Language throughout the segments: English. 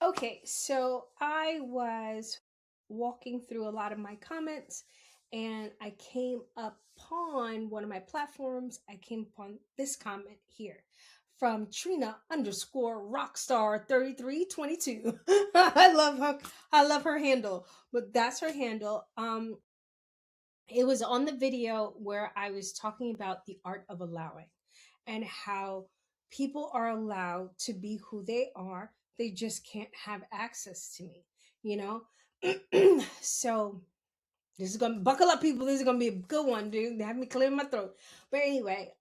Okay, so I was walking through a lot of my comments and I came upon one of my platforms. I came upon this comment here from Trina underscore rockstar 3322. I love her handle, but that's her handle. It was on the video where I was talking about the art of allowing and how people are allowed to be who they are. They just can't have access to me, you know? So this is gonna buckle up, people. This is gonna be a good one, dude. They have me clear my throat. But anyway,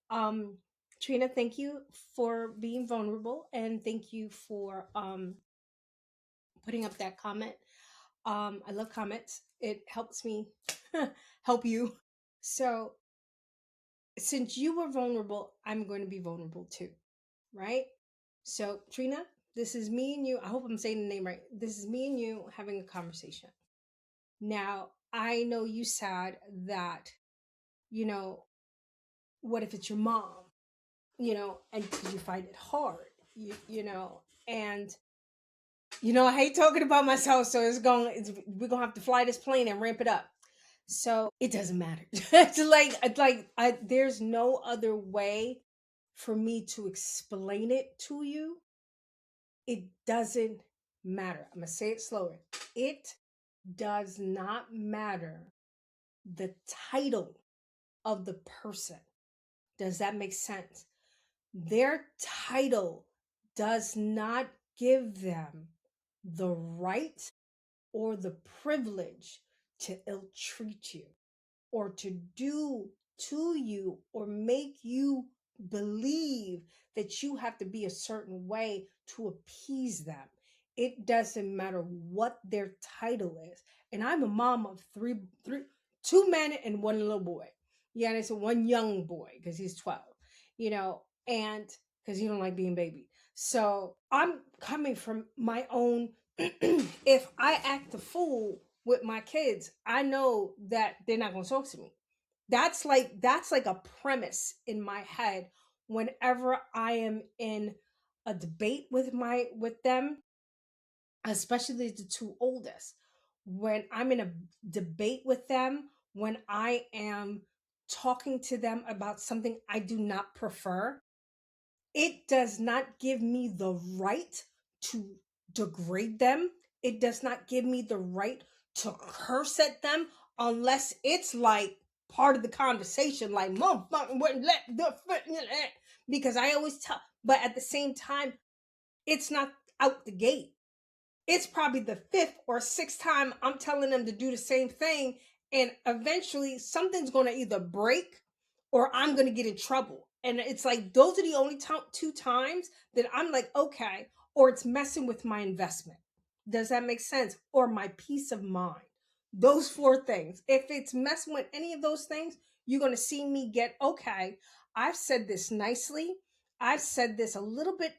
Trina, thank you for being vulnerable and thank you for putting up that comment. I love comments. It helps me help you. So since you were vulnerable, I'm going to be vulnerable too, right? So, Trina, this is me and you. I hope I'm saying the name right. This is me and you having a conversation. Now, I know you said that, you know, what if it's your mom, and because you find it hard, and I hate talking about myself, so we're gonna have to fly this plane and ramp it up. So it doesn't matter. There's no other way for me to explain it to you. It doesn't matter. I'm gonna say it slower. It does not matter the title of the person. Does that make sense? Their title does not give them the right or the privilege to ill treat you or to do to you or make you believe that you have to be a certain way to appease them. It doesn't matter what their title is. And I'm a mom of two men and one little boy. Yeah, and it's one young boy because he's 12, and because he don't like being baby. So I'm coming from my own. If I act a fool with my kids, I know that they're not going to talk to me. That's like a premise in my head whenever I am in a debate with them, especially the two oldest. When I'm in a debate with them, when I am talking to them about something I do not prefer, it does not give me the right to degrade them. It does not give me the right to curse at them unless it's like part of the conversation, like motherfucking wouldn't let the because I always tell, but at the same time, it's not out the gate. It's probably the fifth or sixth time I'm telling them to do the same thing. And eventually something's going to either break or I'm going to get in trouble. And it's like, those are the only two times that I'm like, okay, or it's messing with my investment. Does that make sense? Or my peace of mind. Those four things. If it's messing with any of those things, you're going to see me get, okay, I've said this nicely. I've said this a little bit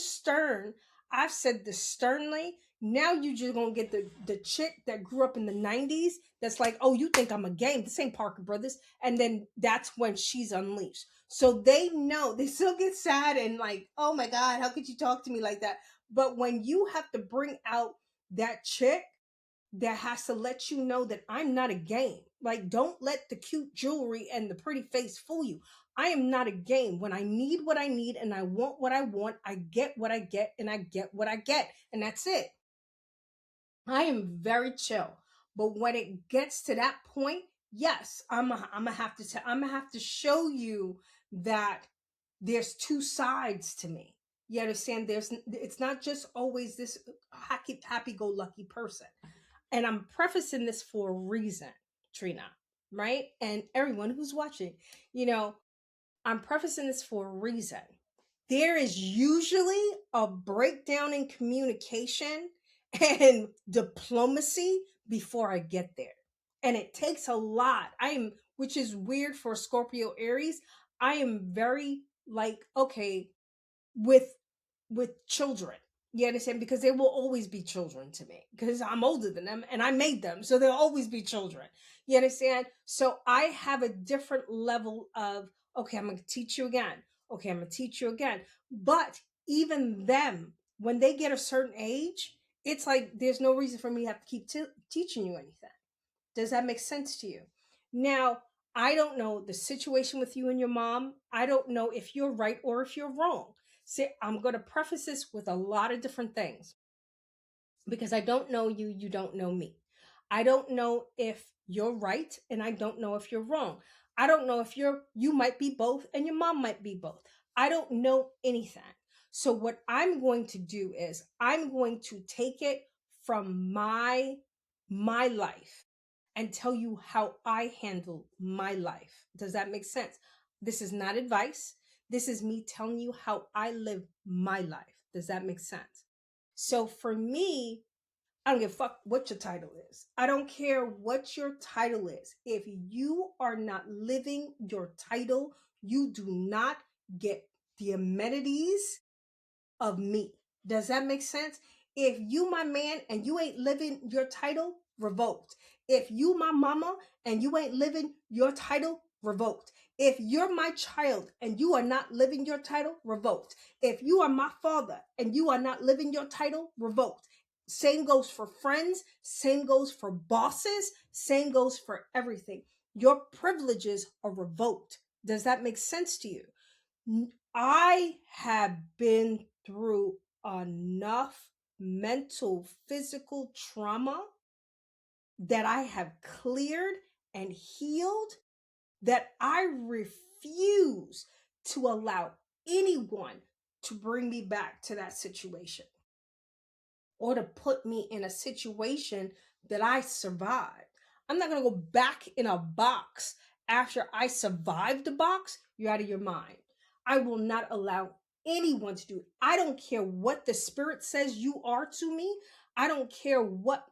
stern. I've said this sternly. Now you just gonna get the chick that grew up in the 90s that's like, oh, you think I'm a game. This ain't Parker Brothers. And then that's when she's unleashed. So they know, they still get sad and like, oh my God, how could you talk to me like that? But when you have to bring out that chick that has to let you know that I'm not a game. Like, don't let the cute jewelry and the pretty face fool you. I am not a game. When I need what I need and I want what I want, I get what I get and I get what I get. And that's it. I am very chill. But when it gets to that point, yes, I'm gonna have to I'm gonna have to show you that there's two sides to me. You understand? It's not just always this happy go lucky person. And I'm prefacing this for a reason, Trina, right? And everyone who's watching, you know, I'm prefacing this for a reason. There is usually a breakdown in communication and diplomacy before I get there. And it takes a lot. Which is weird for Scorpio Aries. I am very like, okay, with children. You understand? Because they will always be children to me because I'm older than them and I made them. So they'll always be children. You understand? So I have a different level of, okay, I'm going to teach you again. Okay, I'm going to teach you again. But even them, when they get a certain age, it's like there's no reason for me to have to keep teaching you anything. Does that make sense to you? Now, I don't know the situation with you and your mom. I don't know if you're right or if you're wrong. See, I'm going to preface this with a lot of different things because I don't know you, you don't know me. I don't know if you're right and I don't know if you're wrong. I don't know if you might be both and your mom might be both. I don't know anything. So what I'm going to do is I'm going to take it from my life and tell you how I handle my life. Does that make sense? This is not advice. This is me telling you how I live my life. Does that make sense? So for me, I don't give a fuck what your title is. I don't care what your title is. If you are not living your title, you do not get the amenities of me. Does that make sense? If you my man and you ain't living your title, revoked. If you my mama and you ain't living your title, revoked. If you're my child and you are not living your title, revoked. If you are my father and you are not living your title, revoked. Same goes for friends, same goes for bosses, same goes for everything. Your privileges are revoked. Does that make sense to you? I have been through enough mental, physical trauma that I have cleared and healed that I refuse to allow anyone to bring me back to that situation or to put me in a situation that I survived. I'm not going to go back in a box after I survived the box. You're out of your mind. I will not allow anyone to do it. I don't care what the spirit says you are to me. I don't care what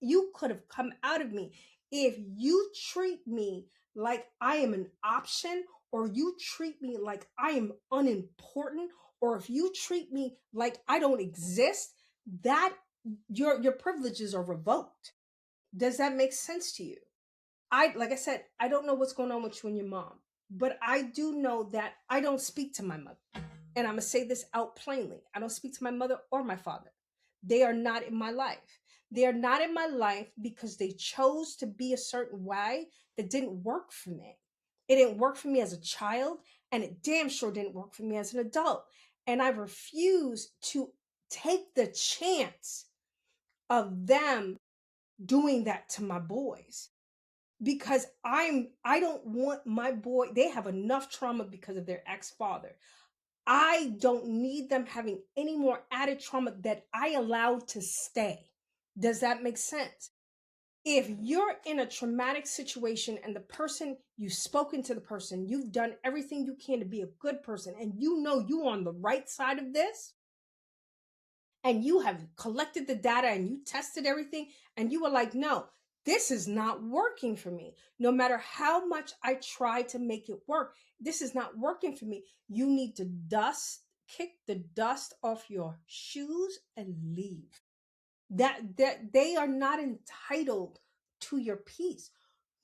you could have come out of me. If you treat me like I am an option, or you treat me like I am unimportant, or if you treat me like I don't exist, that your privileges are revoked. Does that make sense to you? I like I said, I don't know what's going on with you and your mom, but I do know that I don't speak to my mother. And I'm going to say this out plainly. I don't speak to my mother or my father. They are not in my life. They are not in my life because they chose to be a certain way that didn't work for me. It didn't work for me as a child, and it damn sure didn't work for me as an adult. And I refuse to take the chance of them doing that to my boys because I don't want my boy, they have enough trauma because of their ex-father. I don't need them having any more added trauma that I allowed to stay. Does that make sense? If you're in a traumatic situation and the person, you've spoken to the person, you've done everything you can to be a good person, and you know you're on the right side of this, and you have collected the data and you tested everything, and you were like, no, this is not working for me. No matter how much I try to make it work, this is not working for me. You need to kick the dust off your shoes and leave. That they are not entitled to your peace.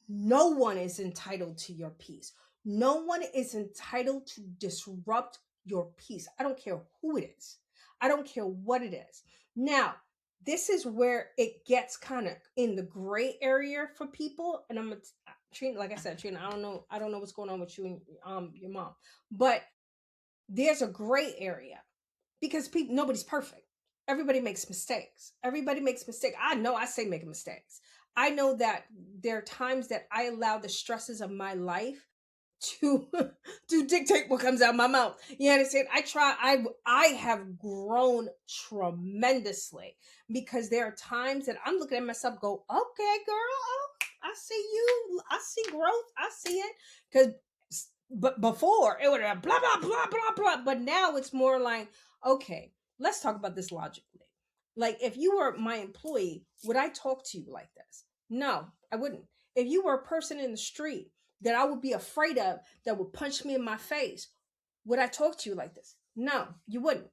No one is entitled to your peace. No one is entitled to disrupt your peace. I don't care who it is. I don't care what it is. Now, this is where it gets kind of in the gray area for people. And I'm gonna Trina, like I said, Trina, I don't know what's going on with you and your mom, but there's a gray area because people, nobody's perfect. Everybody makes mistakes. Everybody makes mistakes. I know I say making mistakes. I know that there are times that I allow the stresses of my life to to dictate what comes out of my mouth. You understand? I have grown tremendously because there are times that I'm looking at myself go, okay, girl, oh, I see you. I see growth. I see it. Because but before it would have blah blah blah blah blah. But now it's more like, okay, let's talk about this logically. Like if you were my employee, would I talk to you like this? No, I wouldn't. If you were a person in the street that I would be afraid of that would punch me in my face, would I talk to you like this? No, you wouldn't.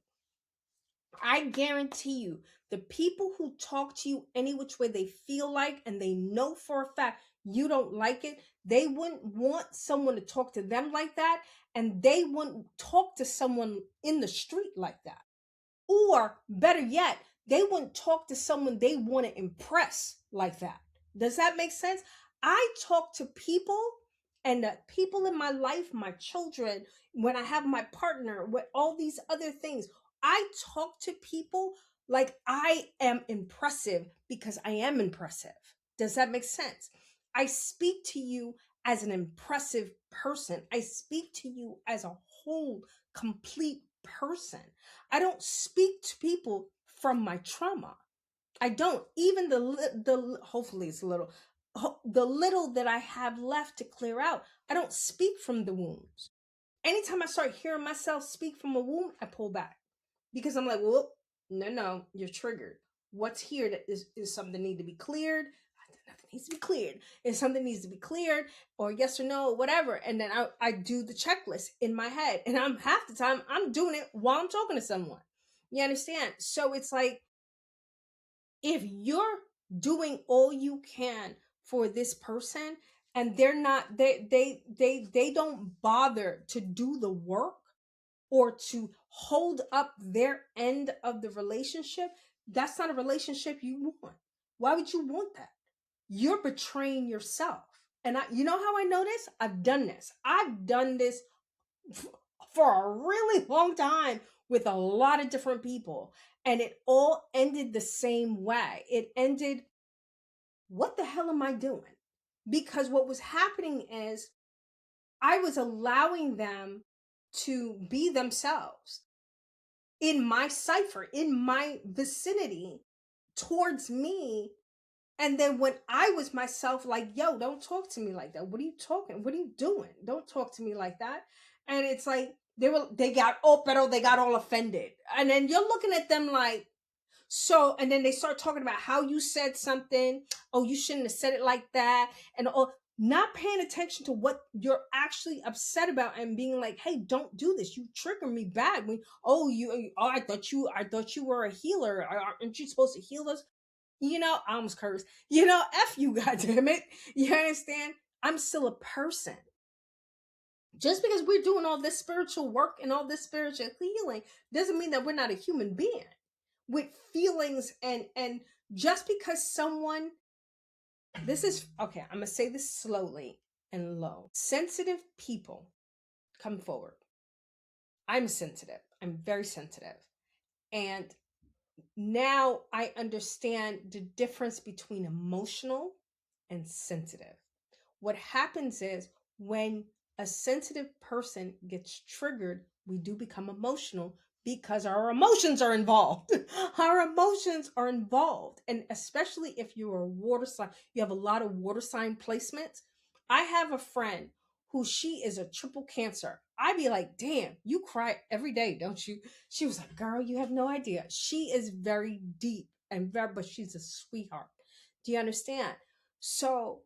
I guarantee you, the people who talk to you any which way they feel like and they know for a fact you don't like it, they wouldn't want someone to talk to them like that, and they wouldn't talk to someone in the street like that. Or better yet, they wouldn't talk to someone they want to impress like that. Does that make sense? I talk to people, and the people in my life, my children, when I have my partner, with all these other things, I talk to people like I am impressive because I am impressive. Does that make sense? I speak to you as an impressive person. I speak to you as a whole, complete person. I don't speak to people from my trauma. I don't. Even the hopefully it's a little, the little that I have left to clear out, I don't speak from the wounds. Anytime I start hearing myself speak from a wound, I pull back because I'm like, well, no, you're triggered. What's here that is something need to be cleared? Nothing needs to be cleared. If something needs to be cleared, or yes or no, whatever, and then I do the checklist in my head, and I'm half the time I'm doing it while I'm talking to someone. You understand? So it's like, if you're doing all you can for this person, and they're not, they don't bother to do the work or to hold up their end of the relationship, that's not a relationship you want. Why would you want that? You're betraying yourself. And you know how I know this? I've done this. I've done this for a really long time with a lot of different people. And it all ended the same way. It ended, what the hell am I doing? Because what was happening is I was allowing them to be themselves in my cipher, in my vicinity, towards me. And then when I was myself, like, yo, don't talk to me like that. What are you talking? What are you doing? Don't talk to me like that. And it's like they got all offended. And then you're looking at them like, so, and then they start talking about how you said something. Oh, you shouldn't have said it like that. And all, not paying attention to what you're actually upset about, and being like, hey, don't do this. You trigger me bad. When, I thought you were a healer. Aren't you supposed to heal us? I almost cursed. F you, goddamn it. You understand? I'm still a person. Just because we're doing all this spiritual work and all this spiritual healing doesn't mean that we're not a human being with feelings. And just because someone, this is okay, I'm gonna say this slowly and low. Sensitive people come forward. I'm sensitive. I'm very sensitive. And now I understand the difference between emotional and sensitive. What happens is, when a sensitive person gets triggered, we do become emotional because our emotions are involved. Our emotions are involved. And especially if you're a water sign, you have a lot of water sign placements. I have a friend who, she is a triple cancer. I'd be like, damn, you cry every day, don't you? She was like, girl, you have no idea. She is very deep and very, but she's a sweetheart. Do you understand? So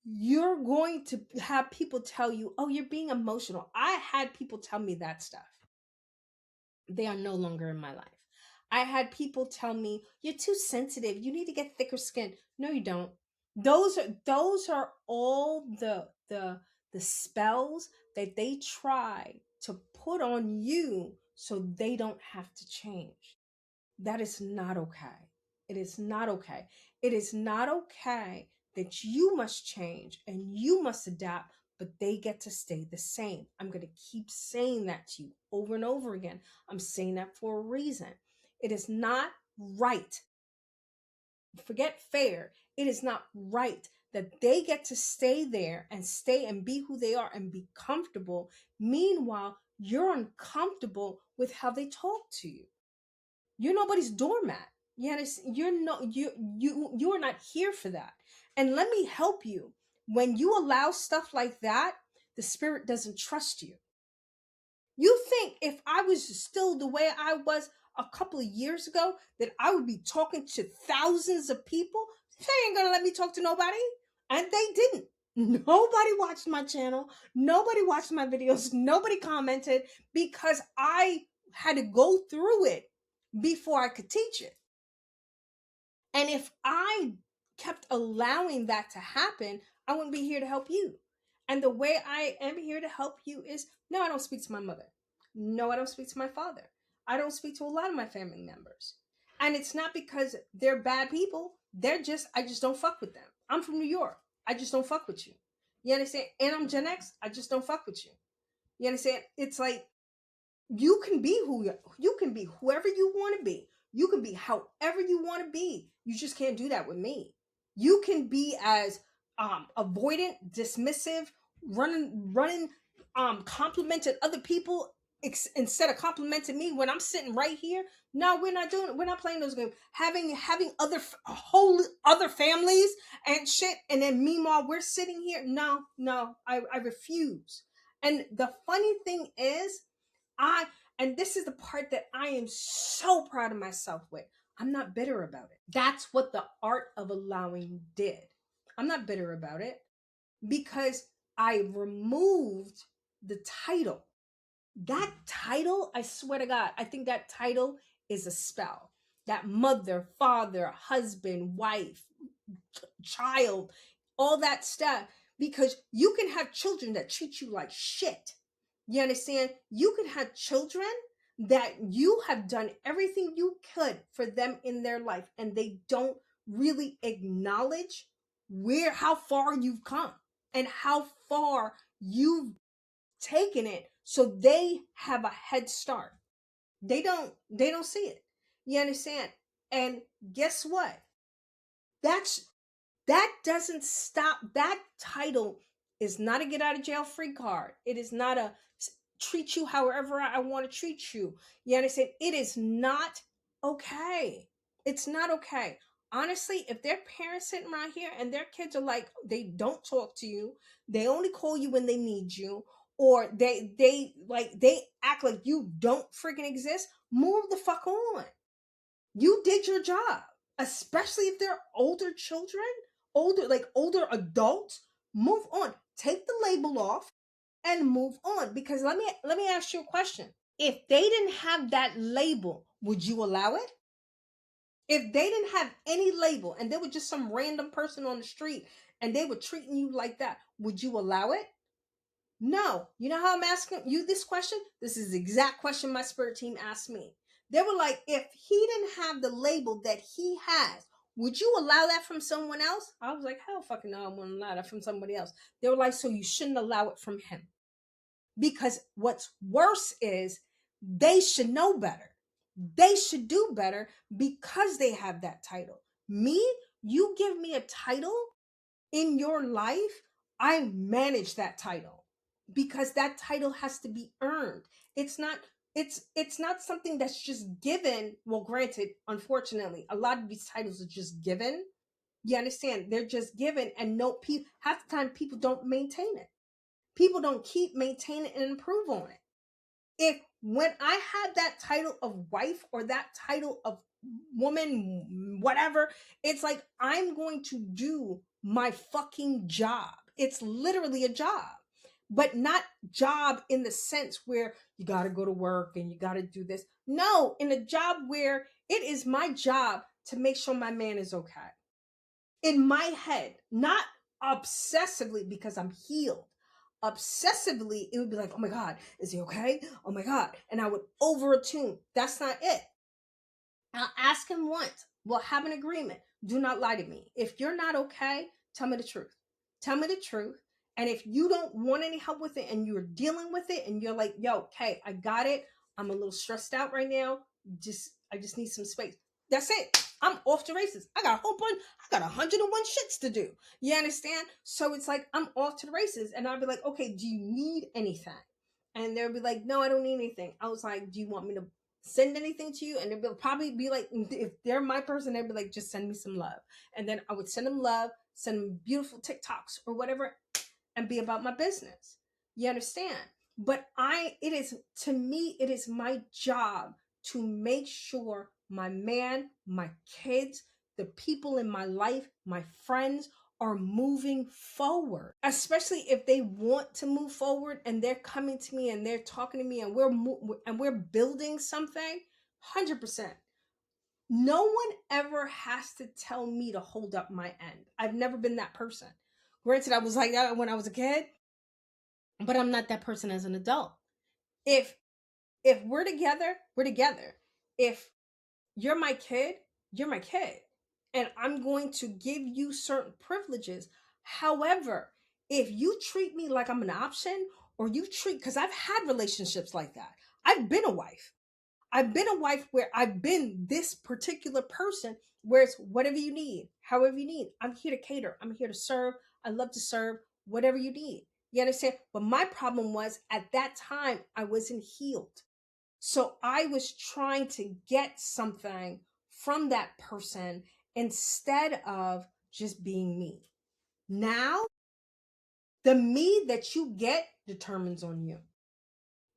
you're going to have people tell you, oh, you're being emotional. I had people tell me that stuff. They are no longer in my life. I had people tell me, you're too sensitive. You need to get thicker skin. No, you don't. Those are all the spells that they try to put on you so they don't have to change. That is not okay. It is not okay. It is not okay that you must change and you must adapt, but they get to stay the same. I'm going to keep saying that to you over and over again. I'm saying that for a reason. It is not right. Forget fair. It is not right that they get to stay there and stay and be who they are and be comfortable. Meanwhile, you're uncomfortable with how they talk to you. You're nobody's doormat. You are not here for that. And let me help you. When you allow stuff like that, the spirit doesn't trust you. You think if I was still the way I was a couple of years ago, that I would be talking to thousands of people? They ain't gonna let me talk to nobody. And they didn't. Nobody watched my channel. Nobody watched my videos. Nobody commented, because I had to go through it before I could teach it. And if I kept allowing that to happen, I wouldn't be here to help you. And the way I am here to help you is, no, I don't speak to my mother. No, I don't speak to my father. I don't speak to a lot of my family members. And it's not because they're bad people. I just don't fuck with them. I'm from New York. I just don't fuck with you. You understand? And I'm Gen X. I just don't fuck with you. You understand? It's like you can be you can be whoever you want to be. You can be however you want to be. You just can't do that with me. You can be as avoidant, dismissive, running complimenting other people instead of complimenting me when I'm sitting right here. No, we're not doing it. We're not playing those games. Having whole other families and shit, and then meanwhile we're sitting here. No, I refuse. And the funny thing is, and this is the part that I am so proud of myself with. I'm not bitter about it. That's what the art of allowing did. I'm not bitter about it because I removed the title. That title, I swear to God, I think that title is a spell. That mother, father, husband, wife, child, all that stuff, because you can have children that treat you like shit. You understand? You can have children that you have done everything you could for them in their life, and they don't really acknowledge how far you've come and how far you've taken it, so they have a head start. They don't see it. You understand? And guess what? That's that doesn't stop. That title is not a get out of jail free card. It is not a treat you however I want to treat you. You understand? It is not okay. It's not okay. Honestly, if their parents sitting around here and their kids are like, they don't talk to you, they only call you when they need you, or they act like you don't freaking exist, move the fuck on. You did your job, especially if they're older children, older adults. Move on. Take the label off and move on. Because let me ask you a question. If they didn't have that label, would you allow it? If they didn't have any label and they were just some random person on the street and they were treating you like that, would you allow it? No. You know how I'm asking you this question? This is the exact question my spirit team asked me. They were like, if he didn't have the label that he has, would you allow that from someone else? I was like, hell fucking no, I wouldn't allow that from somebody else. They were like, so you shouldn't allow it from him. Because what's worse is they should know better. They should do better because they have that title. Me, you give me a title in your life, I manage that title because that title has to be earned. It's not something that's just given. Well, granted, unfortunately, a lot of these titles are just given. You understand? They're just given, and no people half the time people don't maintain it. People don't keep maintaining and improve on it. If when I had that title of wife or that title of woman, whatever, it's like I'm going to do my fucking job. It's literally a job, but not job in the sense where you got to go to work and you got to do this. No, in a job where it is my job to make sure my man is okay. In my head, not obsessively because I'm healed. Obsessively, it would be like, oh my God, is he okay? Oh my God. And I would over attune. That's not it. I'll ask him once. We'll have an agreement. Do not lie to me. If you're not okay, tell me the truth. Tell me the truth. And if you don't want any help with it and you're dealing with it and you're like, yo, okay, I got it. I'm a little stressed out right now. I just need some space. That's it. I'm off to races. I got a whole bunch, I got 101 shits to do. You understand? So it's like, I'm off to the races. And I'll be like, okay, do you need anything? And they'll be like, no, I don't need anything. I was like, do you want me to send anything to you? And they'll probably be like, if they're my person, they'd be like, just send me some love. And then I would send them love, send them beautiful TikToks or whatever, and be about my business. You understand? But to me, it is my job to make sure my man, my kids, the people in my life, my friends are moving forward, especially if they want to move forward and they're coming to me and they're talking to me and we're building something. 100%. No one ever has to tell me to hold up my end. I've never been that person. Granted, I was like that when I was a kid, but I'm not that person as an adult. If If we're together, we're together. If you're my kid, you're my kid. And I'm going to give you certain privileges. However, if you treat me like I'm an option, or you treat, because I've had relationships like that. I've been a wife. I've been a wife where I've been this particular person where it's whatever you need, however you need. I'm here to cater. I'm here to serve. I love to serve, whatever you need. You understand? But my problem was at that time, I wasn't healed. So I was trying to get something from that person instead of just being me. Now, the me that you get determines on you.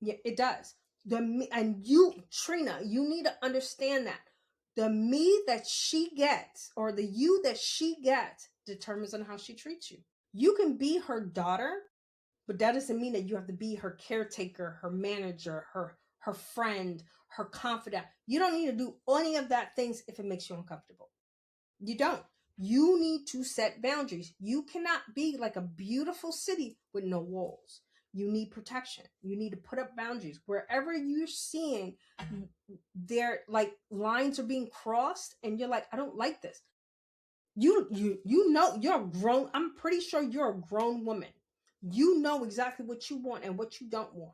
Yeah, it does. The me, and you, Trina, you need to understand that the me that she gets, or the you that she gets, determines on how she treats you. You can be her daughter, but that doesn't mean that you have to be her caretaker, her manager, her friend, her confidant. You don't need to do any of that things if it makes you uncomfortable. You don't. You need to set boundaries. You cannot be like a beautiful city with no walls. You need protection. You need to put up boundaries. Wherever you're seeing there, like, lines are being crossed and you're like, I don't like this. You know you're a grown, I'm pretty sure you're a grown woman. You know exactly what you want and what you don't want.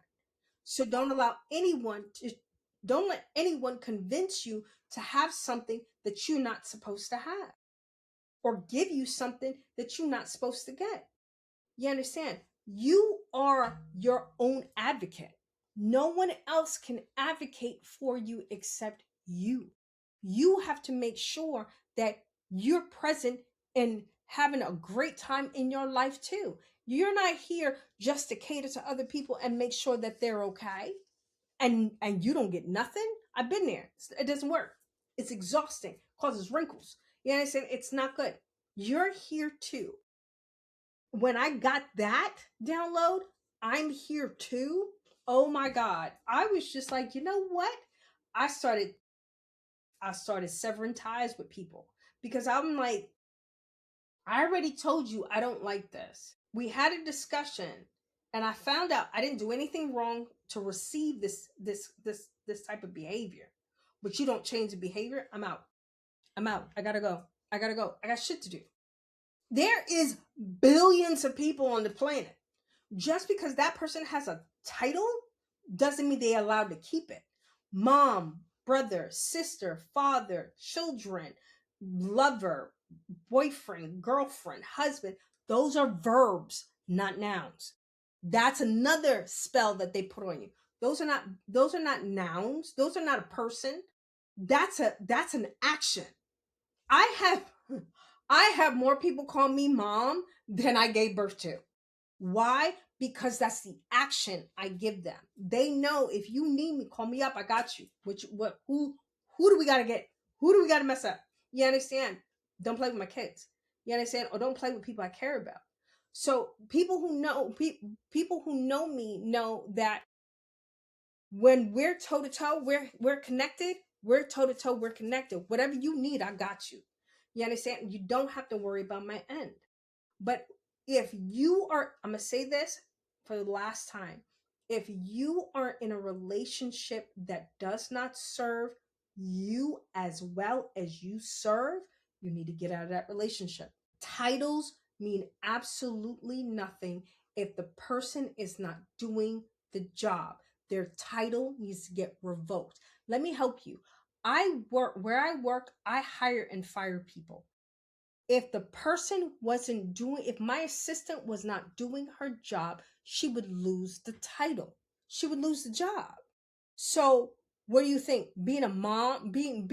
So don't let anyone convince you to have something that you're not supposed to have, or give you something that you're not supposed to get. You understand? You are your own advocate. No one else can advocate for you except you. You have to make sure that you're present and having a great time in your life too. You're not here just to cater to other people and make sure that they're okay, and you don't get nothing. I've been there. It doesn't work. It's exhausting, causes wrinkles. You understand? It's not good. You're here too. When I got that download, I'm here too. Oh my God. I was just like, you know what? I started I started severing ties with people because I'm like, I already told you I don't like this. We had a discussion and I found out I didn't do anything wrong to receive this type of behavior. But you don't change the behavior, I'm out. I'm out. I gotta go. I gotta go. I got shit to do. There is billions of people on the planet. Just because that person has a title doesn't mean they're allowed to keep it. Mom, brother, sister, father, children, lover, boyfriend, girlfriend, husband, those are verbs, not nouns. That's another spell that they put on you. Those are not nouns. Those are not a person. That's an action. I have I have more people call me mom than I gave birth to. Why? Because that's the action I give them. They know if you need me, call me up. I got you. Who do we gotta get? Who do we gotta mess up? You understand? Don't play with my kids. You understand? Or don't play with people I care about. So people who know me know that when we're toe to toe, we're connected. We're toe to toe. We're connected. Whatever you need, I got you. You understand? You don't have to worry about my end. But if you are, I'm going to say this for the last time. If you are in a relationship that does not serve you as well as you serve, you need to get out of that relationship. Titles mean absolutely nothing if the person is not doing the job. Their title needs to get revoked. Let me help you. Where I work, I hire and fire people. If the person wasn't doing, if my assistant was not doing her job, she would lose the title. She would lose the job. So what do you think? Being a mom, being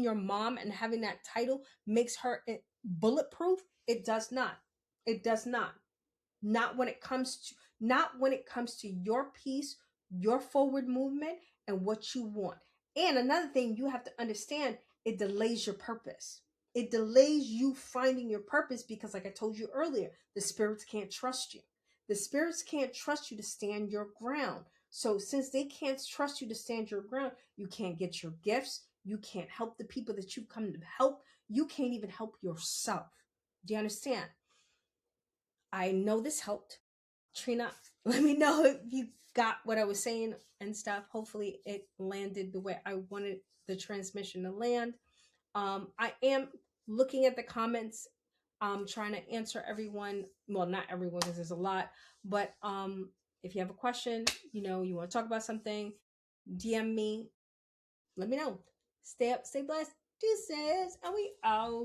your mom and having that title makes her bulletproof? It does not. It does not. Not when it comes to your peace, your forward movement, and what you want. And another thing you have to understand, it delays your purpose. It delays you finding your purpose because, like I told you earlier, the spirits can't trust you. The spirits can't trust you to stand your ground. So since they can't trust you to stand your ground, you can't get your gifts. You can't help the people that you come to help. You can't even help yourself. Do you understand? I know this helped. Trina, let me know if you got what I was saying and stuff. Hopefully, it landed the way I wanted the transmission to land. I am looking at the comments, trying to answer everyone. Well, not everyone because there's a lot, but if you have a question, you want to talk about something, DM me. Let me know. Stay up, stay blessed. Deuces, and we out.